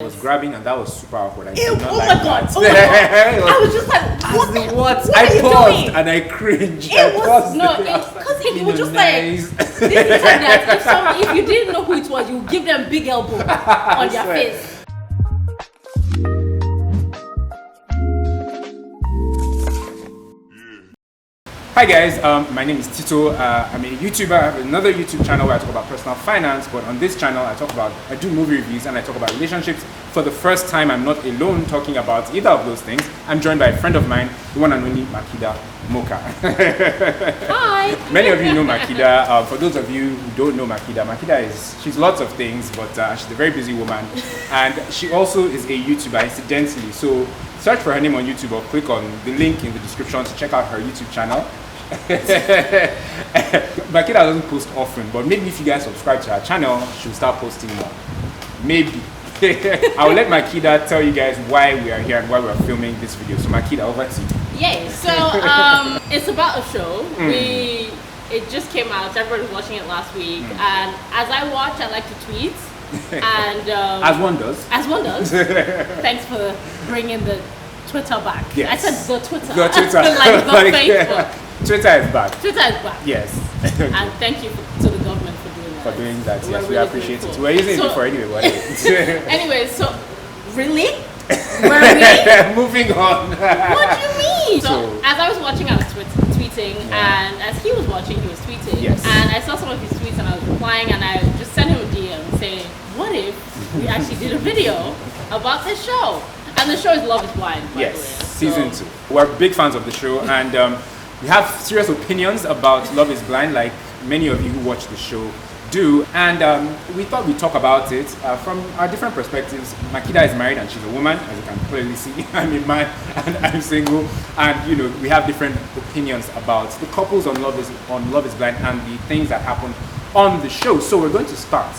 I was grabbing and that was super awkward. Oh my god! I was just like, what I paused and I cringed. It was just like this is that if you didn't know who it was, you give them big elbow on their face. Hi guys, my name is Tito. I'm a YouTuber. I have another YouTube channel where I talk about personal finance, but on this channel I do movie reviews and I talk about relationships. For the first time, I'm not alone talking about either of those things. I'm joined by a friend of mine, the one and only Makida Moka. Hi! Many of you know Makida. For those of you who don't know Makida she's lots of things, but she's a very busy woman. And she also is a YouTuber, incidentally. So search for her name on YouTube or click on the link in the description to check out her YouTube channel. Makida doesn't post often, but maybe if you guys subscribe to her channel, she'll start posting more. Maybe. I'll let Makida tell you guys why we are here and why we're filming this video. So Makida, over to you. Yay! So it's about a show. It just came out. Everybody was watching it last week, and as I watch, I like to tweet. And as one does. Thanks for bringing the Twitter back. Yes. I said the Twitter. The Twitter. like the Facebook. Twitter is back. Twitter is back. Yes. And thank you to the government for doing that. For doing that, yes, really we appreciate it. We're using it before anyway. Anyway, so really? Were we? Moving on. What do you mean? So as I was watching, I was tweeting, and as he was watching, he was tweeting. Yes. And I saw some of his tweets, and I was replying, and I just sent him a DM saying, "What if we actually did a video about this show?" And the show is Love Is Blind. By the way. Season 2. We're big fans of the show, and we have serious opinions about Love Is Blind, like many of you who watch the show do. And we thought we'd talk about it from our different perspectives. Makida is married and she's a woman, as you can clearly see. I'm a man and I'm single, and you know we have different opinions about the couples on Love Is Blind and the things that happen on the show. So we're going to start,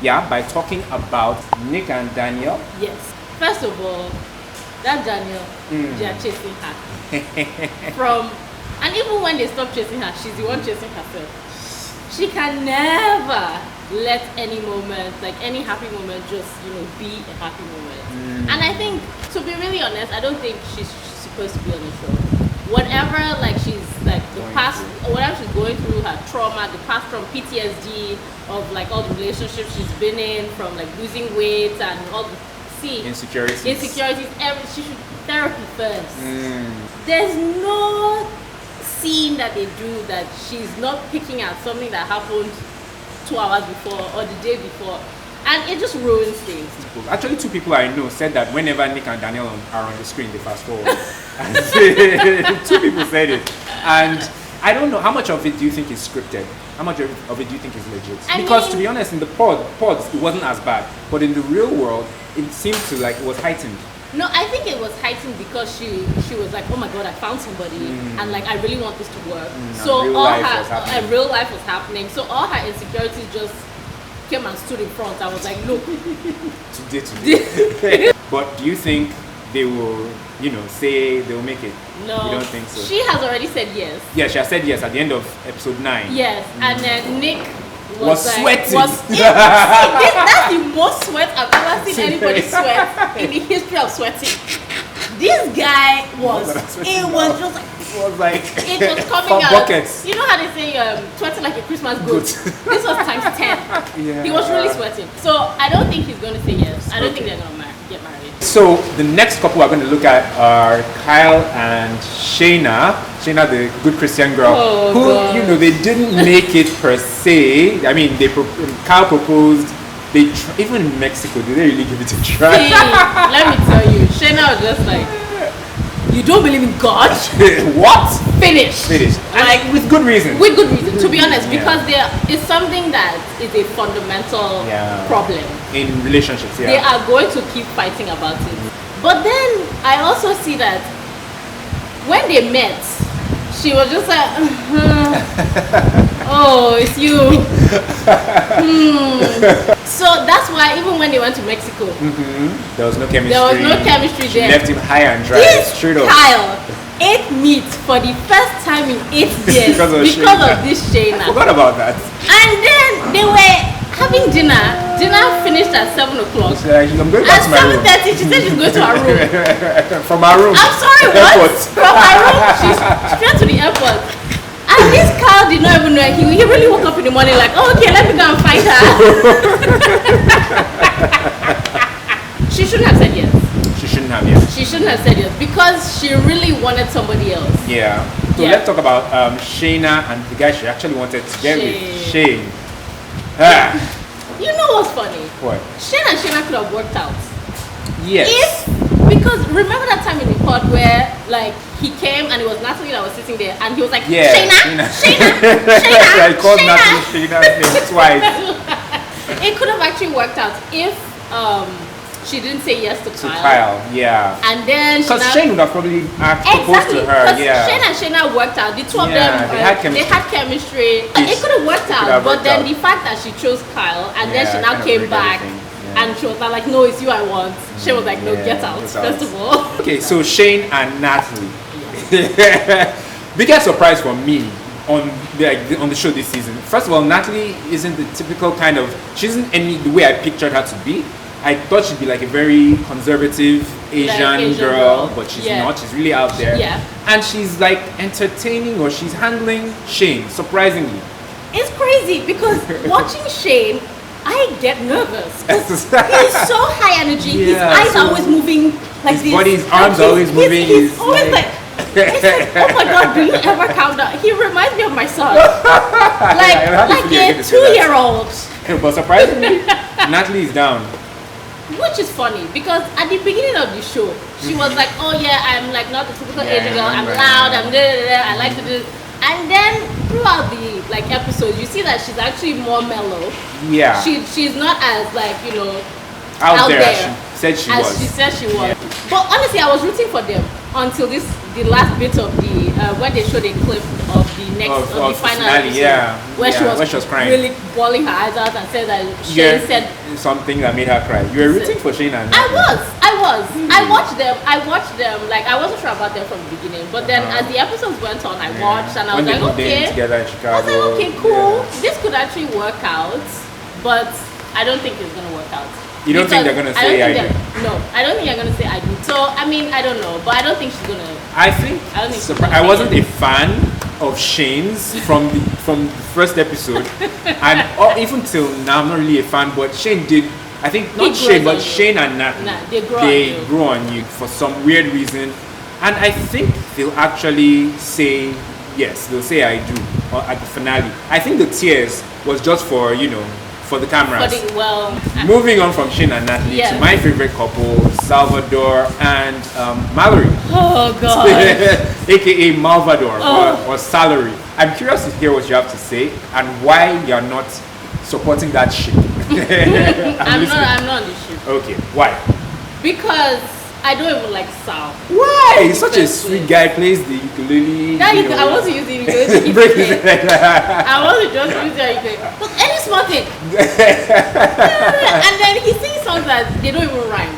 by talking about Nick and Danielle. Yes. First of all, that Danielle, they are chasing her. And even when they stop chasing her, she's the one chasing herself. She can never let any moment, like any happy moment, just be a happy moment. And I think, to be really honest, I don't think she's supposed to be on the show. Whatever, she's the past, whatever she's going through, her trauma, the past from PTSD of all the relationships she's been in, from losing weight and all the insecurities. She should therapy first. There's no scene that they do that she's not picking at something that happened 2 hours before or the day before, and it just ruins things. Actually, 2 people I know said that whenever Nick and Danielle are on the screen, they fast forward. 2 people said it, and I don't know how much of it do you think is scripted. How much of it do you think is legit? Because to be honest, in the pods it wasn't as bad, but in the real world, it seemed to it was heightened. No, I think it was heightened because she was like, oh my god, I found somebody, and I really want this to work. So real life was happening. So all her insecurities just came and stood in front. I was like, look, today. But do you think they will, say they will make it? No. You don't think so? She has already said yes. Yeah, she has said yes at the end of episode 9. Yes, and then Nick was sweating. That's the most sweat I've ever seen anybody sweat in the history of sweating. This guy was it was coming out. Buckets. You know how they say sweating like a Christmas goat? This was times 10. Yeah. He was really sweating. So I don't think he's going to say yes. I don't think they're going to get married. So the next couple we're going to look at are Kyle and Shayna. Shayna, the good Christian girl, who they didn't make it per se. I mean, Kyle proposed. Even in Mexico, did they really give it a try? Let me tell you, Shayna was just like, you don't believe in God? What? Finish. With good reason. With good reason, to be honest, because there is something that is a fundamental problem in relationships. They are going to keep fighting about it. But then I also see that when they met, she was just like, oh, it's you. So that's why even when they went to Mexico, there was no chemistry. She there. Left him high and dry. Straight up. Kyle ate meat for the first time in 8 years because of this Shayna. I forgot about that. And then they were having dinner. Dinner finished at 7 o'clock. I'm going back At to my room. 7:30, she said she's going to her room. From our room. I'm sorry, what? Airport. From her room, she's straight to the airport. And this Carl did not even know. He really woke up in the morning like, oh, okay, let me go and find her. She shouldn't have said yes. She shouldn't have, yes. She shouldn't have said yes because she really wanted somebody else. Yeah. So Yeah. let's talk about Shayna and the guy she actually wanted to get with, Shane. Shane. Ah. You know what's funny? What? Shayna and Shayna could have worked out. Yes. Because remember that time in the pod where like he came and it was Natalie that was sitting there and he was like, Yeah, Shayna. I called Shayna. Natalie Shayna's name twice. It could have actually worked out if she didn't say yes to To Kyle. Kyle, yeah. And then Because Shane would have probably proposed exactly, to her, because yeah. Shane and Shayna worked out. The two of Yeah, them, they had chemistry. They had chemistry. It could have worked out, have but worked then out. the fact that she chose Kyle and then Yeah, she now kind of came rigged back everything, yeah. and she was like, no, it's you I want. She was like, no, Yeah, get out, get out. first of all. Okay, so Shane and Natalie. Biggest surprise for me on the show this season. First of all, Natalie isn't the typical kind of, she isn't the way I pictured her to be. I thought she'd be like a very conservative Asian girl, but she's not. She's really out there. Yeah. And she's like entertaining, or she's handling Shane, surprisingly. It's crazy because watching Shane, I get nervous. 'Cause he's so high energy. His Yeah, eyes so are always moving like his this. body, his Like arms are always moving. He's always like, it's like, oh my god, do you ever calm down? He reminds me of my son. Like a 2-year-old. But surprisingly, Natalie is down. Which is funny because at the beginning of the show, she was like, oh yeah, I'm like not the typical Yeah, Asian girl. I'm right. loud, I'm I like to do. And then throughout the like episodes, you see that she's actually more mellow. Yeah. She's not as like, you know, out there. She said she as was. she said she was. But honestly, I was rooting for them until the last bit of the when they showed a clip of the next of the final finale, episode, where she was crying. really bawling her eyes out and said that Shane said something that made her cry. You were rooting for Shayna. I was. I watched them. Like I wasn't sure about them from the beginning, but then as the episodes went on, I watched and I was When like, they moved in okay. together in I Chicago. was like, okay, cool. Yeah. This could actually work out, but I don't think it's gonna work out. You don't think they're gonna say I do? No, I don't think they're gonna say I do. So I mean, I don't know, but I don't think she's gonna. I think I wasn't a fan of Shane's from the first episode, and even till now, I'm not really a fan. But Shane did. I think not Shane, but Shane and Natalie. They grow on you for some weird reason, and I think they'll actually say yes. They'll say I do at the finale. I think the tears was just for for the cameras. Moving on from Shane and Natalie to my favorite couple, Salvador and Mallory. Oh God. AKA Malvador or Salary. I'm curious to hear what you have to say and why you're not supporting that ship. I'm not on the ship. Okay, why? Because I don't even like Sal. Why? He's such a sweet guy, plays the ukulele. I want to use the ukulele. I want to just use the ukulele. But any small thing. And then he sings songs that they don't even rhyme.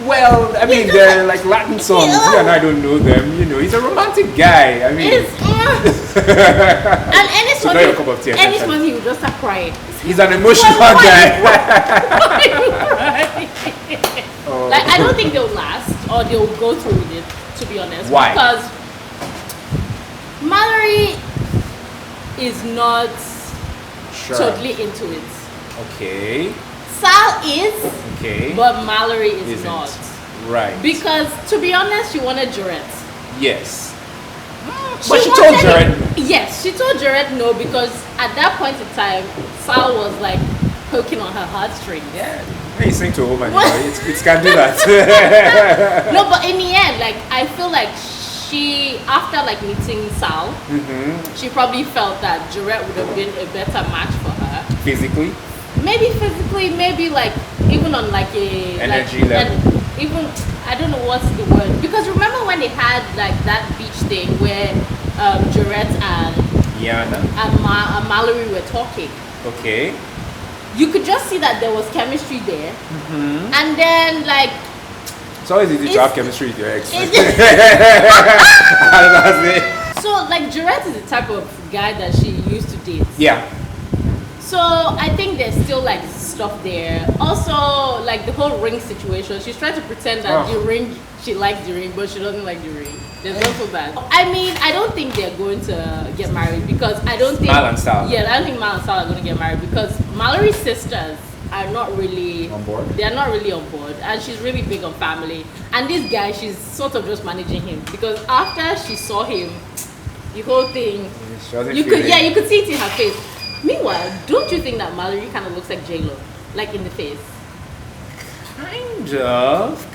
Well, I mean, they're like Latin songs. You and I don't know them. He's a romantic guy. I mean, and any song, he would just start crying. He's an emotional guy. Like, I don't think they'll last or they'll go through with it, to be honest. Why? Because Mallory is not totally into it. Okay. Sal is, but Mallory is not. Right. Because, to be honest, she wanted Jared. Yes. But she told Jared no. Yes, she told Jared no because at that point in time, Sal was like poking on her heartstrings. Yeah. When you sing to a woman, it can do that. No, but in the end, like I feel like she, after like meeting Sal, she probably felt that Jared would have been a better match for her. Physically? Maybe physically, maybe like even on like a energy level. Even I don't know what's the word, because remember when they had like that beach thing where Jared and Jana and Mallory were talking. Okay. You could just see that there was chemistry there, and then like. It's always easy to have chemistry with your ex. So like Jared is the type of guy that she used to date. Yeah. So I think there's still like stuff there. Also, like the whole ring situation. She's trying to pretend that the ring, she likes the ring, but she doesn't like the ring. There's also that. I mean, I don't think they're going to get married because I don't think Mal and Sal. Yeah, I don't think Mal and Sal are going to get married because Mallory's sisters are not really on board. They are not really on board, and she's really big on family. And this guy, she's sort of just managing him because after she saw him, the whole thing, you could see it in her face. Meanwhile, don't you think that Mallory kind of looks like J-Lo, like in the face?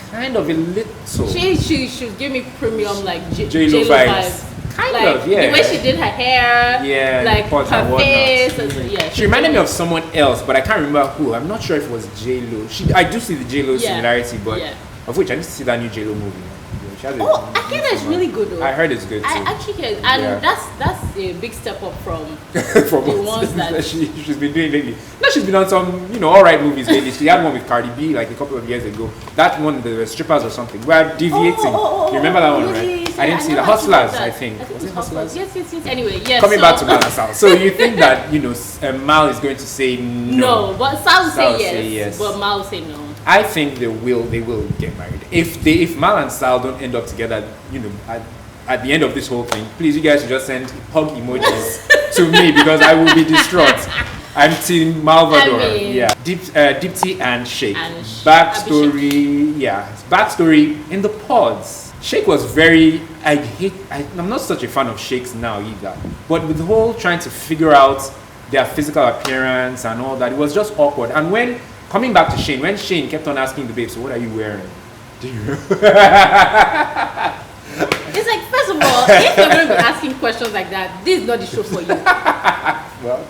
Kind of a little. She should give me premium like J-Lo vibes. Kind of, yeah. The way she did her hair, like her face. She reminded me of someone else, but I can't remember who. I'm not sure if it was J-Lo. I do see the J-Lo similarity, but of which I need to see that new J-Lo movie. I hear that's really good though. I heard it's good too. I actually hear it. And that's a big step up from from the ones that she's been doing lately. No, she's been on some, alright movies lately. She had one with Cardi B like a couple of years ago. That one, the strippers or something. We're deviating. You remember that one, right? I didn't see the Hustlers, I think. Was it Hustlers? Yes. Anyway, yes. Coming back to Mal and Sal. So you think that, Mal is going to say no? No, but Sal will say yes, but Mal will say no. I think they will get married. If Mal and Sal don't end up together, at the end of this whole thing, please, you guys should just send hug emojis to me because I will be distraught. I'm Team Salvador. Deepti and Shake. Backstory, backstory in the pods. Shake was I'm not such a fan of Shakes now either. But with the whole trying to figure out their physical appearance and all that, it was just awkward. And when coming back to Shane, when Shane kept on asking the babe, so what are you wearing? Do you know? It's like, first of all, if you're going to be asking questions like that, this is not the show for you. Well,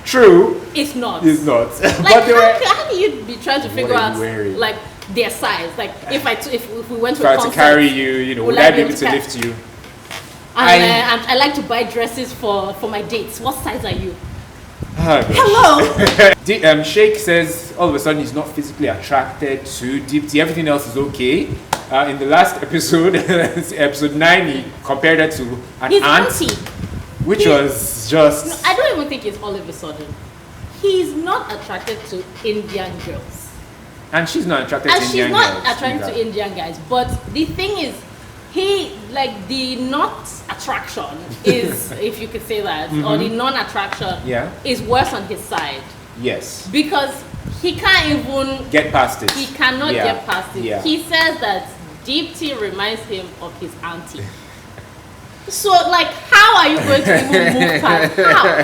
true. It's not. It's not. Like, how can you be trying to figure out, like, their size? Like, if we went to a concert, to carry you, would I be able to lift you? And I like to buy dresses for my dates. What size are you? Oh, hello. Shake says all of a sudden he's not physically attracted to Deepti. Everything else is okay. In the last episode, episode 9, he compared her to an aunt, which was just. No, I don't even think it's all of a sudden. He's not attracted to Indian girls, and she's not attracted to Indian girls. And she's not attracted to Indian guys. But the thing is, the not attraction is, if you could say that, or the non-attraction is worse on his side. Yes. Because he can't even get past it. He cannot get past it. Yeah. He says that Deepti reminds him of his auntie. So, like, how are you going to even move past?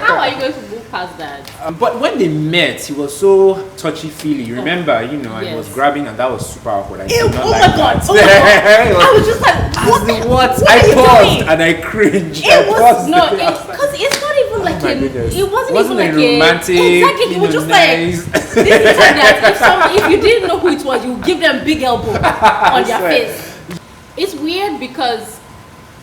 How are you going to move past that? But when they met, he was so touchy-feely. You remember, and he was grabbing, and that was super awkward. I God! I was just like, what? I paused and I cringed. Because it's not even like it wasn't even like a romantic. Exactly, it was just nice. like this is like that. If you didn't know who it was, you give them big elbow on their face. It's weird because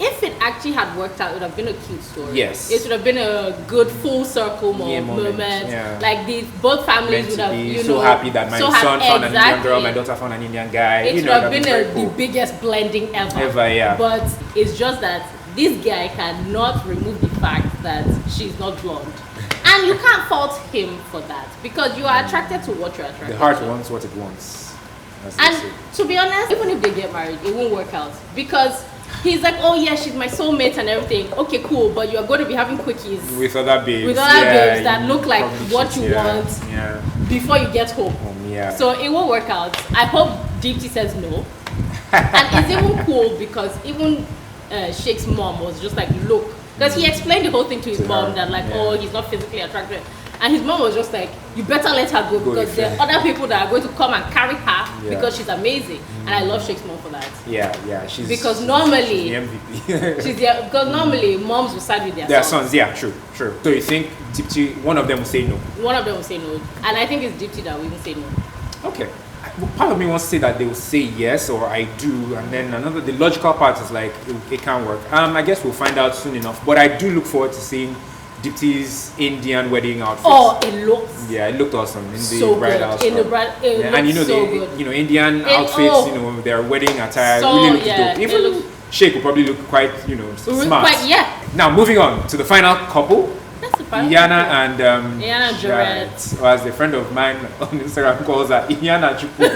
if it actually had worked out, it would have been a cute story. Yes. It would have been a good full circle moment. Yeah. Like both families would have, so happy that my son found an Indian girl, my daughter found an Indian guy. It would have been the biggest blending ever. But it's just that this guy cannot remove the fact that she's not blonde. And you can't fault him for that because you are attracted to what you're attracted to. The heart wants what it wants. And to be honest, even if they get married, it won't work out because he's like, oh yeah, she's my soulmate and everything. Okay, cool, but you're going to be having quickies with other babes. With other babes that look like what you want before you get home. So it won't work out. I hope Deepti says no. And it's even cool because even Shake's mom was just like, look, because he explained the whole thing to his mom that like, oh, he's not physically attracted. And his mom was just like, you better let her go because there are other people that are going to come and carry her because she's amazing. And I love Shake's mom for that. Yeah. Because normally, she's the MVP. Because normally moms will side with their sons. Yeah, true. So you think Deepti, one of them will say no? One of them will say no. And I think it's Deepti that will even say no. Okay. Part of me wants to say that they will say yes or I do, and then the logical part is like it can't work. I guess we'll find out soon enough. But I do look forward to seeing Deepti's Indian wedding outfit. Oh, it looked awesome in the so bridal good. In the bride, and good. Indian outfits, their wedding attire really looks dope. Even Shake will probably look quite, smart. Now moving on to the final couple. That's Jana and Jana and Jared. Or as a friend of mine on Instagram calls her Jana Chupu.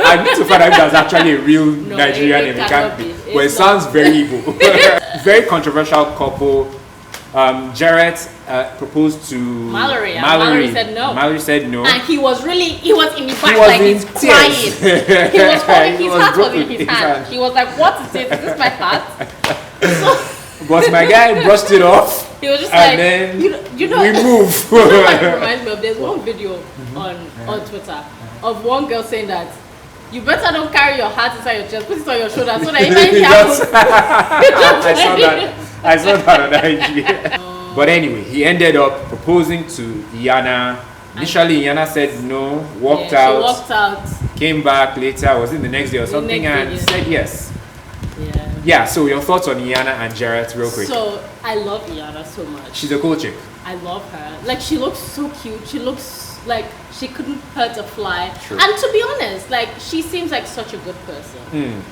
I need to find out if that's actually a real Nigerian name. It can't be. But it sounds very Igbo. Very controversial couple. Jared proposed to Mallory. Mallory said no. Mallory said no. And he was in the back, like he's crying. He was holding his heart was in his hand. He was like, "What is this? Is this my heart?" But my guy brushed it off. He was just and like, then you know, we move. You know what it reminds me of? There's one video on Twitter of one girl saying that you better don't carry your heart inside your chest, put it on your shoulder so that if anything happens. I saw that on IG. But anyway, he ended up proposing to Jana. Initially, Jana said no, walked out. She walked out. Came back later, was it the next day or something, and said yes. Yeah, so your thoughts on Jana and Jared real quick. So, I love Jana so much. She's a cool chick. I love her. Like, she looks so cute. She looks like she couldn't hurt a fly. True. And to be honest, like, she seems like such a good person.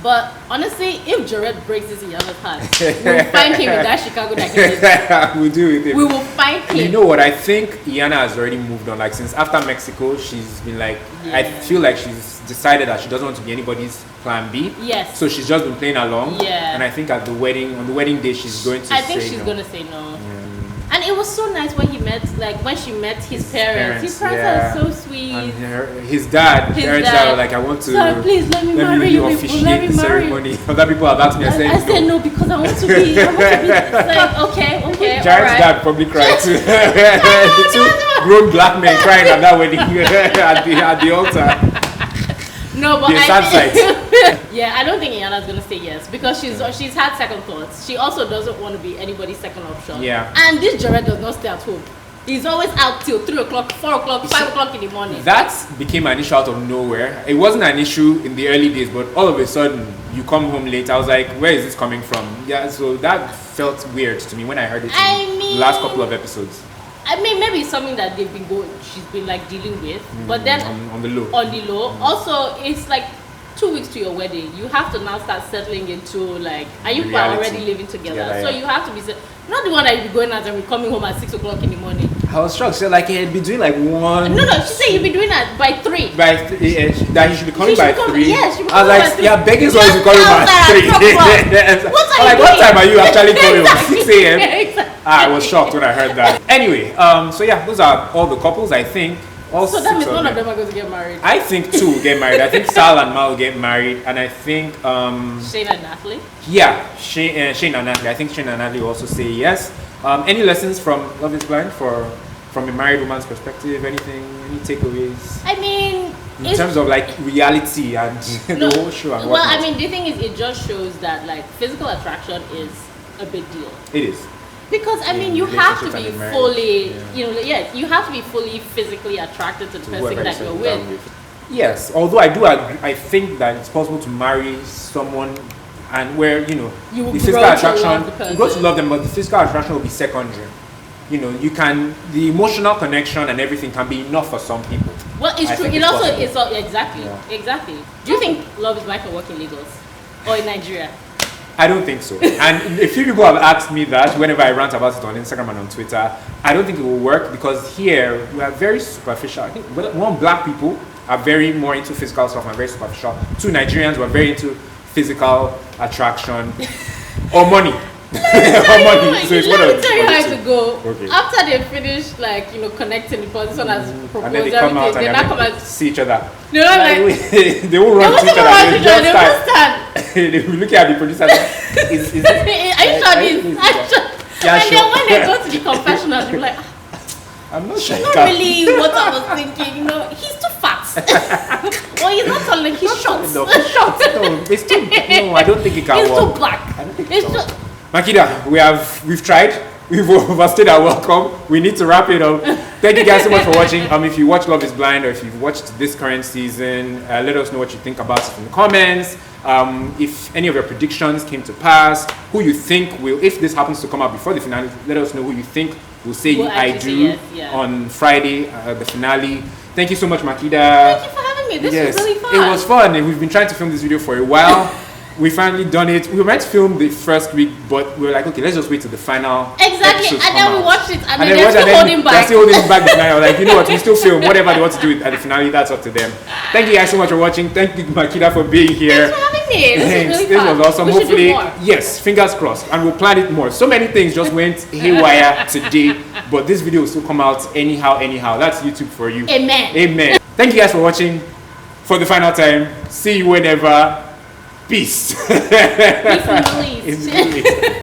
But honestly, if Jared breaks this in Jana's heart, we'll find him in that Chicago that he lives. We'll do with him. We will find him. You know what? I think Jana has already moved on. Like, since after Mexico, she's been like, I feel like she's decided that she doesn't want to be anybody's plan B. Yes. So she's just been playing along. Yeah. And I think at the wedding, on the wedding day, she's going to say no. I think she's going to say no. And it was so nice when she met his parents. His parents are so sweet. And his dad, parents were like, I want to. Sorry, please let me marry you. Officiate the ceremony. Other people have asked me. I said no because I want to be. It's like okay. Jared's dad probably cried too. The two grown black men crying at that wedding at the altar. No, but I don't think Jana's gonna say yes because she's had second thoughts. She also doesn't want to be anybody's second option. Yeah. And this Jared does not stay at home. He's always out till 3 o'clock, 4 o'clock, 5 o'clock in the morning. That became an issue out of nowhere. It wasn't an issue in the early days, but all of a sudden you come home late. I was like, where is this coming from? Yeah, so that felt weird to me when I heard it in the last couple of episodes. I mean, maybe it's something that she's been like dealing with, but then on the low. Also, it's like 2 weeks to your wedding. You have to now start settling into like, are you already living together? So you have to be not the one that you be going out and be coming home at 6 o'clock in the morning. I was shocked. So like he'd be doing like one. No. She said you'd be doing that by 3. That he should be coming by 3. Yes, she I was like, yeah, begging someone to call him at 3. What time are you actually calling him? 6 a.m. Exactly. I was shocked when I heard that. Anyway, so yeah, those are all the couples I think. So that means one of them are going to get married. I think 2 will get married. I think Sal and Mal will get married, and I think Shayna and Natalie. Yeah, Shayna and Natalie. I think Shayna and Natalie will also say yes. Any lessons from Love Is Blind from a married woman's perspective? Anything? Any takeaways? I mean, in terms of like reality and the whole show. And well, I mean, the thing is, it just shows that like physical attraction is a big deal. It is. Because I mean, you have to be fully, you have to be fully physically attracted to the person that you're with. Yes, although I do agree, I think that it's possible to marry someone and where the physical attraction, you grow to love them, but the physical attraction will be secondary. The emotional connection and everything can be enough for some people. Well, it's true. It also is exactly. Do you think Love Is Blind can work in Lagos or in Nigeria? I don't think so. And a few people have asked me that whenever I rant about it on Instagram and on Twitter. I don't think it will work because here we are very superficial. I think black people are very more into physical stuff and very superficial. 2 Nigerians were very into physical attraction or money. Let me tell you how to go. Okay. After they finish connecting the person as proposed, and then they come out and come and see each other. They won't run to each other. They just stand. They will look at the producer. Are you sure this? And then when they go to the confessional, they're like, I'm not sure. Not really what I was thinking. He's too fat. Well, he's not tall. He's short. No, it's too. No, I don't think it can work. He's too black. I don't think it's too. Makida, we've tried. We've overstayed our welcome. We need to wrap it up. Thank you guys so much for watching. If you watch Love Is Blind or if you've watched this current season, let us know what you think about it in the comments. If any of your predictions came to pass, who you think will, if this happens to come out before the finale, let us know who you think will say I do on Friday, the finale. Thank you so much, Makida. Thank you for having me. This was really fun. It was fun. We've been trying to film this video for a while. we finally done it. We were meant to film the first week, but we were like, okay, let's just wait till the final. Exactly, and then we watched it, and then they're still holding back. They're still holding back the finale. Like, you know what? We still film whatever they want to do at the finale. That's up to them. Thank you guys so much for watching. Thank you, Makida, for being here. Thanks for having me. This was awesome. We Hopefully, should do more. yes, fingers crossed, and we'll plan it more. So many things just went haywire today, but this video will still come out anyhow. That's YouTube for you. Amen. Thank you guys for watching. For the final time, see you whenever. Peace. Peace and please.